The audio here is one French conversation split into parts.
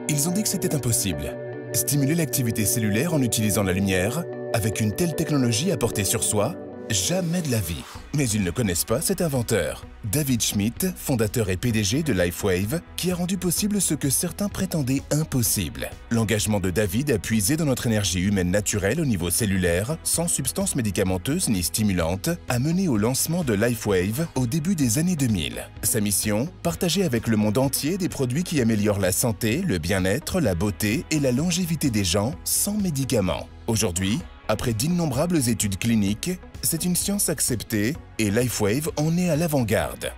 Ils ont dit que c'était impossible. Stimuler l'activité cellulaire en utilisant la lumière, avec une telle technologie à porter sur soi, jamais de la vie. Mais ils ne connaissent pas cet inventeur, David Schmidt, fondateur et PDG de LifeWave, qui a rendu possible ce que certains prétendaient impossible. L'engagement de David a puisé dans notre énergie humaine naturelle au niveau cellulaire, sans substances médicamenteuses ni stimulantes, a mené au lancement de LifeWave au début des années 2000. Sa mission, partager avec le monde entier des produits qui améliorent la santé, le bien-être, la beauté et la longévité des gens sans médicaments. Aujourd'hui, après d'innombrables études cliniques, c'est une science acceptée et LifeWave en est à l'avant-garde.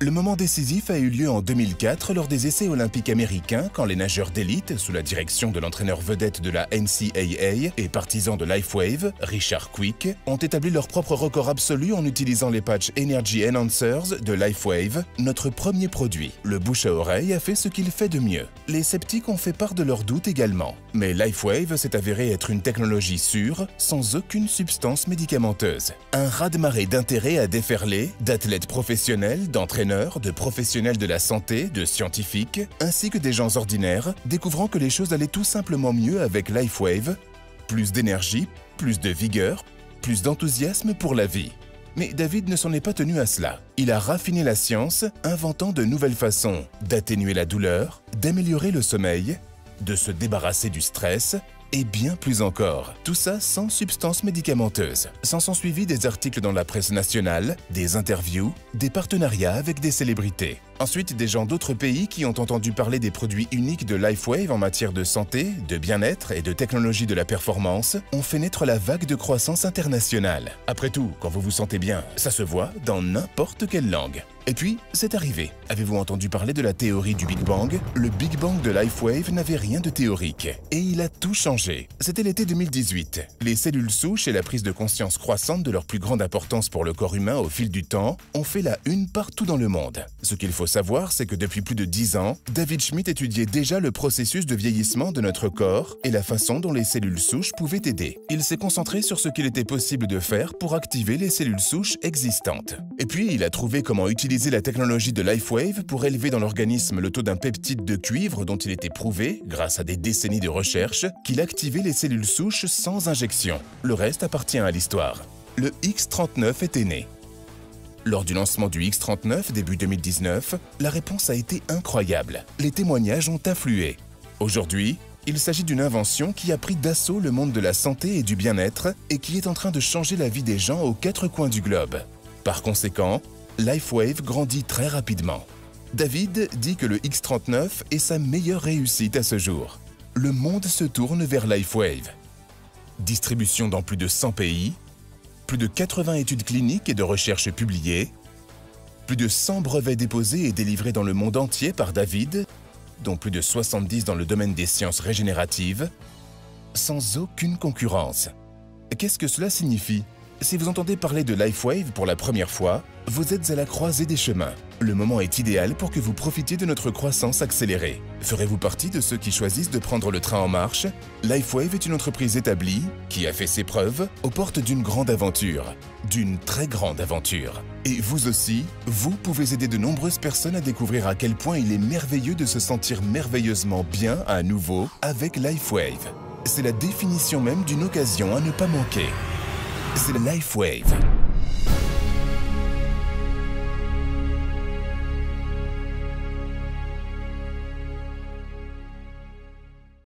Le moment décisif a eu lieu en 2004 lors des essais olympiques américains quand les nageurs d'élite, sous la direction de l'entraîneur vedette de la NCAA et partisan de LifeWave, Richard Quick, ont établi leur propre record absolu en utilisant les patchs Energy Enhancers de LifeWave, notre premier produit. Le bouche à oreille a fait ce qu'il fait de mieux. Les sceptiques ont fait part de leurs doutes également. Mais LifeWave s'est avéré être une technologie sûre, sans aucune substance médicamenteuse. Un raz-de-marée d'intérêt a déferlé, d'athlètes professionnels, d'entraîneurs, de professionnels de la santé, de scientifiques, ainsi que des gens ordinaires, découvrant que les choses allaient tout simplement mieux avec LifeWave. Plus d'énergie, plus de vigueur, plus d'enthousiasme pour la vie. Mais David ne s'en est pas tenu à cela. Il a raffiné la science, inventant de nouvelles façons d'atténuer la douleur, d'améliorer le sommeil, de se débarrasser du stress, et bien plus encore. Tout ça sans substances médicamenteuses. S'en sont suivis des articles dans la presse nationale, des interviews, des partenariats avec des célébrités. Ensuite, des gens d'autres pays qui ont entendu parler des produits uniques de LifeWave en matière de santé, de bien-être et de technologie de la performance ont fait naître la vague de croissance internationale. Après tout, quand vous vous sentez bien, ça se voit dans n'importe quelle langue. Et puis, c'est arrivé. Avez-vous entendu parler de la théorie du Big Bang? Le Big Bang de LifeWave n'avait rien de théorique. Et il a tout changé. C'était l'été 2018. Les cellules souches et la prise de conscience croissante de leur plus grande importance pour le corps humain au fil du temps ont fait la une partout dans le monde. Ce qu'il faut savoir, c'est que depuis plus de 10 ans, David Schmidt étudiait déjà le processus de vieillissement de notre corps et la façon dont les cellules souches pouvaient aider. Il s'est concentré sur ce qu'il était possible de faire pour activer les cellules souches existantes. Et puis, il a trouvé comment utiliser la technologie de LifeWave pour élever dans l'organisme le taux d'un peptide de cuivre dont il était prouvé, grâce à des décennies de recherche, qu'il activait les cellules souches sans injection. Le reste appartient à l'histoire. Le X39 était né. Lors du lancement du X39 début 2019, la réponse a été incroyable. Les témoignages ont afflué. Aujourd'hui, il s'agit d'une invention qui a pris d'assaut le monde de la santé et du bien-être et qui est en train de changer la vie des gens aux quatre coins du globe. Par conséquent, LifeWave grandit très rapidement. David dit que le X39 est sa meilleure réussite à ce jour. Le monde se tourne vers LifeWave. Distribution dans plus de 100 pays, plus de 80 études cliniques et de recherches publiées, plus de 100 brevets déposés et délivrés dans le monde entier par David, dont plus de 70 dans le domaine des sciences régénératives, sans aucune concurrence. Qu'est-ce que cela signifie? Si vous entendez parler de LifeWave pour la première fois, vous êtes à la croisée des chemins. Le moment est idéal pour que vous profitiez de notre croissance accélérée. Ferez-vous partie de ceux qui choisissent de prendre le train en marche? LifeWave est une entreprise établie, qui a fait ses preuves, aux portes d'une grande aventure. D'une très grande aventure. Et vous aussi, vous pouvez aider de nombreuses personnes à découvrir à quel point il est merveilleux de se sentir merveilleusement bien à nouveau avec LifeWave. C'est la définition même d'une occasion à ne pas manquer. C'est LifeWave.